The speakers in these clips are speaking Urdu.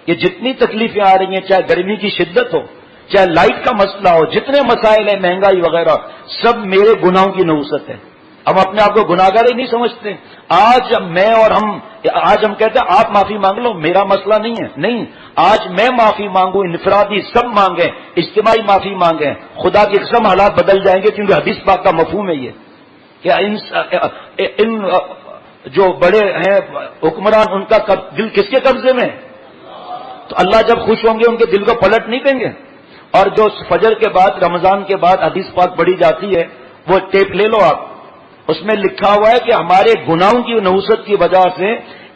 یہ جتنی تکلیفیں آ رہی ہیں، چاہے گرمی کی شدت ہو، چاہے لائٹ کا مسئلہ ہو، جتنے مسائل ہیں، مہنگائی وغیرہ، سب میرے گناہوں کی نحوست ہے۔ ہم اپنے آپ کو گناہگار ہی نہیں سمجھتے۔ آج ہم کہتے ہیں آپ معافی مانگ لو، میرا مسئلہ نہیں ہے، نہیں، آج میں معافی مانگوں، انفرادی سب مانگیں، اجتماعی معافی مانگیں، خدا کی قسم حالات بدل جائیں گے، کیونکہ حدیث پاک کا مفہوم ہے یہ کہ ان جو بڑے ہیں حکمران، ان کا دل کس کے قبضے میں؟ تو اللہ جب خوش ہوں گے ان کے دل کو پلٹ نہیں دیں گے۔ اور جو فجر کے بعد، رمضان کے بعد حدیث پاک پڑھی جاتی ہے، وہ ٹیپ لے لو آپ، اس میں لکھا ہوا ہے کہ ہمارے گناہوں کی نحوست کی وجہ سے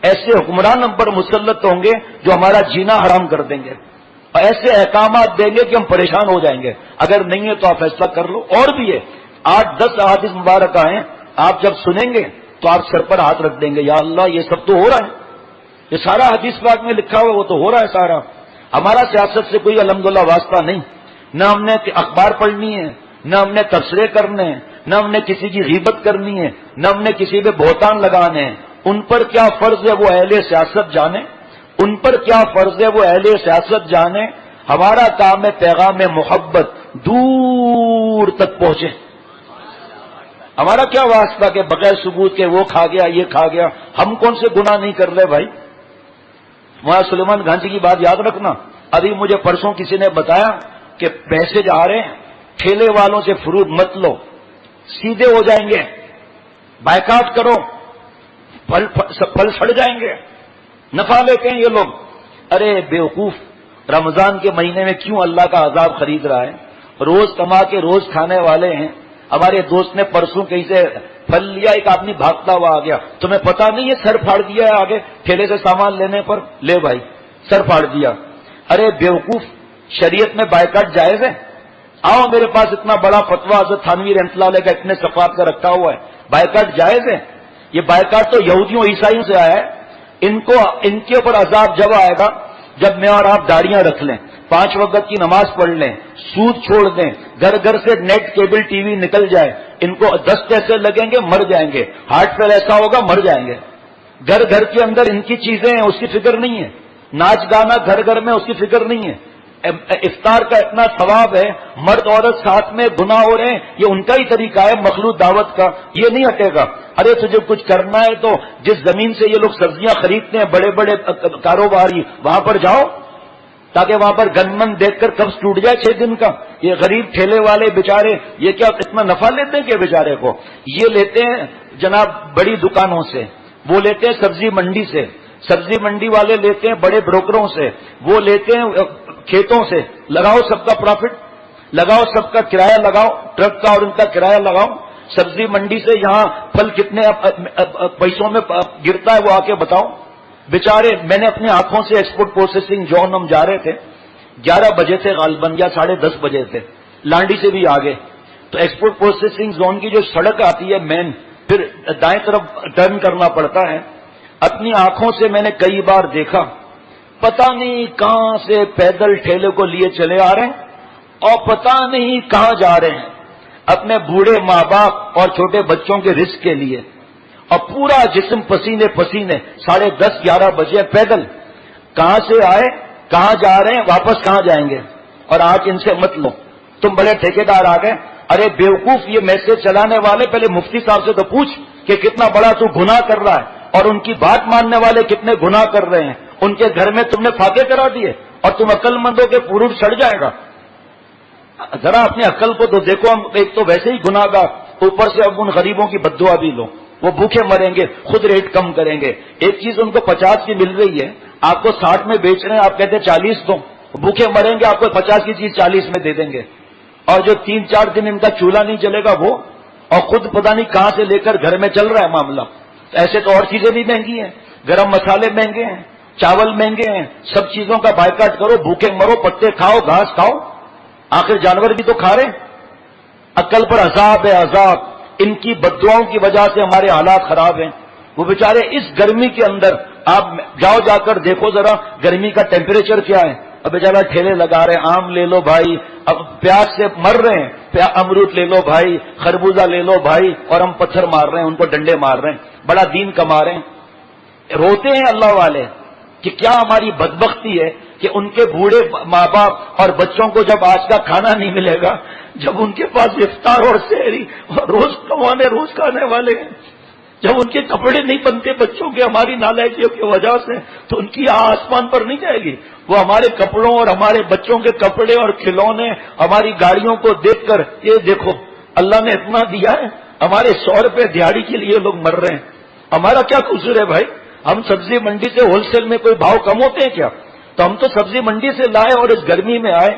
ایسے حکمران ہم پر مسلط ہوں گے جو ہمارا جینا حرام کر دیں گے، اور ایسے احکامات دیں گے کہ ہم پریشان ہو جائیں گے۔ اگر نہیں ہے تو آپ فیصلہ کر لو۔ اور بھی ہے 8-10 احادیث مبارکہ ہیں، آپ جب سنیں گے تو آپ سر پر ہاتھ رکھ دیں گے، یا اللہ یہ سب تو ہو رہا ہے، یہ سارا حدیث پاک میں لکھا ہوا وہ تو ہو رہا ہے سارا۔ ہمارا سیاست سے کوئی الحمدللہ واسطہ نہیں، نہ ہم نے اخبار پڑھنی ہے، نہ ہم نے تبصرے کرنے ہیں، نہ ہم نے کسی کی غیبت کرنی ہے، نہ ہم نے کسی پہ بہتان لگانے ہیں۔ ان پر کیا فرض ہے وہ اہل سیاست جانے، ان پر کیا فرض ہے وہ اہل سیاست جانے۔ ہمارا کام ہے پیغام محبت دور تک پہنچے۔ ہمارا کیا واسطہ کہ بغیر ثبوت کے وہ کھا گیا یہ کھا گیا، ہم کون سے گناہ نہیں کر رہے بھائی۔ مولانا سلیمان گانجی کی بات یاد رکھنا، ابھی مجھے پرسوں کسی نے بتایا کہ میسج آ رہے ہیں ٹھیلے والوں سے فروٹ مت لو، سیدھے ہو جائیں گے، بائیکاٹ کرو، پھل سڑ جائیں گے، نفع لیتے ہیں یہ لوگ۔ ارے بیوقوف، رمضان کے مہینے میں کیوں اللہ کا عذاب خرید رہا ہے؟ روز کما کے روز کھانے والے ہیں۔ ہمارے دوست نے پرسوں کہیں سے پھل لیا، ایک آدمی بھاگتا ہوا آ گیا، تمہیں پتا نہیں ہے سر پھاڑ دیا ہے آگے ٹھیلے سے سامان لینے پر، لے بھائی سر پھاڑ دیا۔ ارے بیوقوف، شریعت میں بائیکاٹ جائز ہے؟ آؤ میرے پاس اتنا بڑا فتویٰ حضرت تھانوی رحمۃ اللہ علیہ کا اتنے صفحات کا رکھا ہوا ہے، بائیکاٹ جائز ہے؟ یہ بائیکاٹ تو یہودیوں عیسائیوں سے آیا ہے۔ ان کے اوپر عذاب جب آئے گا جب میں اور آپ داڑیاں رکھ لیں، 5 وقت کی نماز پڑھ لیں، سود چھوڑ دیں، گھر گھر سے نیٹ کیبل ٹی وی نکل جائے، ان کو 10 پیسے لگیں گے مر جائیں گے، ہارٹ فیل ایسا ہوگا مر جائیں گے۔ گھر گھر کے اندر ان کی چیزیں ہیں، اس کی فکر نہیں ہے، ناچ گانا گھر گھر میں اس کی فکر نہیں ہے، افطار کا اتنا ثواب ہے، مرد عورت ساتھ میں گناہ ہو رہے ہیں، یہ ان کا ہی طریقہ ہے مخلوط دعوت کا، یہ نہیں ہٹے گا۔ ارے تجھے کچھ کرنا ہے تو جس زمین سے یہ لوگ سبزیاں خریدتے ہیں بڑے بڑے کاروباری، وہاں پر جاؤ تاکہ وہاں پر گنمن دیکھ کر قبض ٹوٹ جائے 6 دن کا۔ یہ غریب ٹھیلے والے بیچارے یہ کیا اتنا نفع لیتے ہیں کہ بیچارے کو؟ یہ لیتے ہیں جناب بڑی دکانوں سے، وہ لیتے ہیں سبزی منڈی سے، سبزی منڈی والے لیتے ہیں بڑے بروکروں سے، وہ لیتے ہیں کھیتوں سے۔ لگاؤ سب کا پروفٹ، لگاؤ سب کا کرایہ، لگاؤ ٹرک کا اور ان کا کرایہ لگاؤ۔ سبزی منڈی سے یہاں پھل کتنے پیسوں میں گرتا ہے وہ آ کے بتاؤ۔ بیچارے میں نے اپنی آنکھوں سے ایکسپورٹ پروسیسنگ زون ہم جا رہے تھے، 11 بجے تھے غالباً یا 10:30 بجے تھے، لانڈی سے بھی آگے، تو ایکسپورٹ پروسیسنگ زون کی جو سڑک آتی ہے مین، پھر دائیں طرف ٹرن کرنا پڑتا ہے۔ اپنی آنکھوں سے میں نے کئی بار دیکھا، پتہ نہیں کہاں سے پیدل ٹھیلے کو لیے چلے آ رہے ہیں اور پتہ نہیں کہاں جا رہے ہیں، اپنے بوڑھے ماں باپ اور چھوٹے بچوں کے رزق کے لیے، اور پورا جسم پسینے پسینے، 10:30 11 بجے پیدل، کہاں سے آئے کہاں جا رہے ہیں واپس کہاں جائیں گے؟ اور آج ان سے مت لو، تم بڑے ٹھیکیدار آ گئے۔ ارے بیوقوف، یہ میسج چلانے والے پہلے مفتی صاحب سے تو پوچھ کہ کتنا بڑا تو گناہ کر رہا ہے، اور ان کی بات ماننے والے کتنے گناہ کر رہے ہیں، ان کے گھر میں تم نے فاقے کرا دیے اور تم عقل مندوں کے فروٹ سڑ جائے گا۔ ذرا اپنی عقل کو تو دیکھو، ہم ایک تو ویسے ہی گناہ گار، اوپر سے اب ان غریبوں کی بددعا بھی لو، وہ بھوکے مریں گے، خود ریٹ کم کریں گے۔ ایک چیز ان کو 50 کی مل رہی ہے، آپ کو 60 میں بیچ رہے ہیں، آپ کہتے ہیں 40 دو، بھوکے مریں گے، آپ کو 50 کی چیز 40 میں دے دیں گے، اور جو 3-4 دن ان کا چولہا نہیں چلے گا وہ، اور خود پتہ نہیں کہاں سے لے کر گھر میں چل رہا ہے معاملہ۔ ایسے تو اور چیزیں بھی مہنگی ہیں، گرم مسالے مہنگے ہیں، چاول مہنگے ہیں، سب چیزوں کا بائیکاٹ کرو، بھوکے مرو، پتے کھاؤ، گھاس کھاؤ، آخر جانور بھی تو کھا رہے ہیں۔ عقل پر عذاب ہے عذاب، ان کی بددعاؤں کی وجہ سے ہمارے حالات خراب ہیں۔ وہ بیچارے اس گرمی کے اندر، آپ جاؤ جا کر دیکھو ذرا گرمی کا ٹیمپریچر کیا ہے۔ اب بیچارہ ٹھیلے لگا رہے ہیں، آم لے لو بھائی، اب پیاس سے مر رہے ہیں، امرود لے لو بھائی، خربوزہ لے لو بھائی، اور ہم پتھر مار رہے ہیں، ان کو ڈنڈے مار رہے ہیں، بڑا دین کما رہے ہیں۔ روتے ہیں اللہ والے، کہ کیا ہماری بدبختی ہے کہ ان کے بوڑھے ماں باپ اور بچوں کو جب آج کا کھانا نہیں ملے گا، جب ان کے پاس افطار اور سحری اور روز کمانے روز کھانے والے ہیں، جب ان کے کپڑے نہیں بنتے بچوں کے ہماری نالائکیوں کی وجہ سے، تو ان کی آسمان پر نہیں جائے گی؟ وہ ہمارے کپڑوں اور ہمارے بچوں کے کپڑے اور کھلونے، ہماری گاڑیوں کو دیکھ کر یہ دیکھو اللہ نے اتنا دیا ہے، ہمارے 100 روپے دیہڑی کے لیے لوگ مر رہے ہیں، ہمارا کیا قصور ہے بھائی؟ ہم سبزی منڈی سے ہول سیل میں کوئی بھاؤ کم ہوتے ہیں کیا؟ تو ہم تو سبزی منڈی سے لائے اور اس گرمی میں آئے،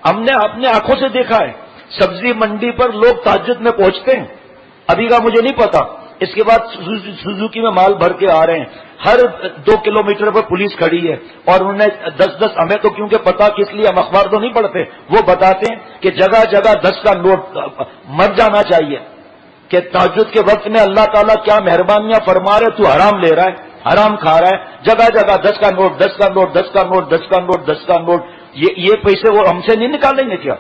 ہم نے اپنے آنکھوں سے دیکھا ہے سبزی منڈی پر لوگ تہجد میں پہنچتے ہیں، ابھی کا مجھے نہیں پتا، اس کے بعد سوزوکی میں مال بھر کے آ رہے ہیں، ہر 2 کلومیٹر پر پولیس کھڑی ہے، اور انہوں نے 10 ہمیں تو کیونکہ پتا کس لیے، ہم اخبار تو نہیں پڑھتے، وہ بتاتے ہیں کہ جگہ جگہ 10 کا نوٹ مر جانا چاہیے کہ تہجد کے وقت میں اللہ تعالیٰ کیا مہربانیاں فرما رہے، تو حرام لے رہا ہے، حرام کھا رہا ہے، جگہ جگہ 10 کا نوٹ 10 کا نوٹ 10 کا نوٹ 10 کا نوٹ 10 کا نوٹ، یہ پیسے وہ ہم سے نہیں نکالیں گے کیا؟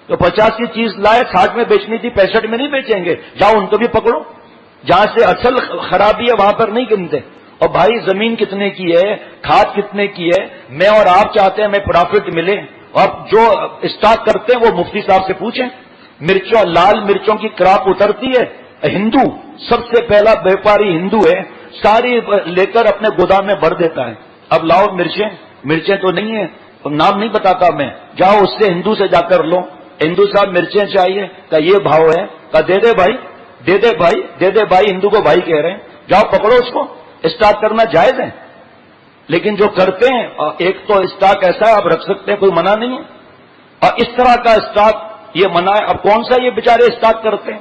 تو 50 کی چیز لائے 60 میں بیچنی تھی 65 میں نہیں بیچیں گے، جاؤ ان کو بھی پکڑو، جہاں سے اصل خرابی ہے وہاں پر نہیں گنتے۔ اور بھائی زمین کتنے کی ہے، کھاد کتنے کی ہے، میں اور آپ چاہتے ہیں ہمیں پروفٹ ملے، اور جو اسٹاک کرتے ہیں وہ مفتی صاحب سے پوچھیں، مرچوں لال مرچوں کی کراپ اترتی ہے، ہندو سب سے پہلا بیپاری ہندو ہے، ساری لے کر اپنے گودام میں بھر دیتا ہے، اب لاؤ مرچیں تو نہیں ہیں، نام نہیں بتاتا میں، جاؤ اس سے ہندو سے جا کر لو، ہندو صاحب مرچیں چاہیے کہ یہ بھاؤ ہے، کہ دے دے بھائی دے دے بھائی دے دے بھائی، ہندو کو بھائی کہہ رہے ہیں، جاؤ پکڑو اس کو، اسٹاک کرنا جائز ہے، لیکن جو کرتے ہیں ایک تو اسٹاک ایسا ہے آپ رکھ سکتے ہیں، کوئی منع نہیں ہے، اور اس طرح کا اسٹاک یہ منع ہے، اب کون سا یہ بیچارے اسٹاک کرتے ہیں؟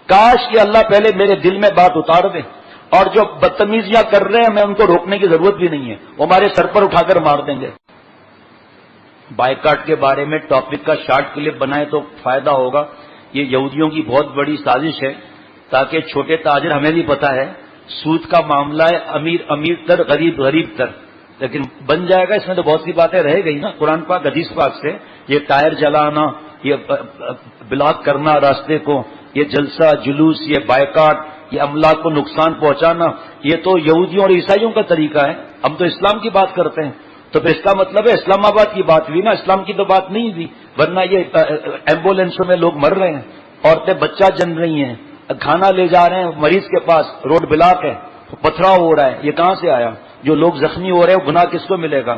کاش کہ اللہ پہلے میرے دل میں بات اتار دے، اور جو بدتمیزیاں کر رہے ہیں میں ان کو روکنے کی ضرورت بھی نہیں ہے، وہ ہمارے سر پر اٹھا کر مار دیں گے۔ بائیکاٹ کے بارے میں ٹاپک کا شارٹ کلپ بنائے تو فائدہ ہوگا، یہ یہودیوں کی بہت بڑی سازش ہے تاکہ چھوٹے تاجر، ہمیں بھی پتا ہے سود کا معاملہ ہے، امیر امیر تر غریب غریب تر، لیکن بن جائے گا، اس میں تو بہت سی باتیں رہ گئی نا قرآن پاک حدیث پاک سے، یہ ٹائر جلانا، یہ بلاک کرنا راستے کو، یہ جلسہ جلوس، یہ بائیکاٹ، یہ املاک کو نقصان پہنچانا، یہ تو یہودیوں اور عیسائیوں کا طریقہ ہے، ہم تو اسلام کی بات کرتے ہیں، تو پھر اس کا مطلب ہے اسلام آباد کی بات ہوئی نا، اسلام کی تو بات نہیں ہوئی، ورنہ یہ ایمبولینسوں میں لوگ مر رہے ہیں، عورتیں بچہ جن رہی ہیں، کھانا لے جا رہے ہیں مریض کے پاس، روڈ بلاک ہے، پتھراؤ ہو رہا ہے، یہ کہاں سے آیا؟ جو لوگ زخمی ہو رہے ہیں گناہ کس کو ملے گا؟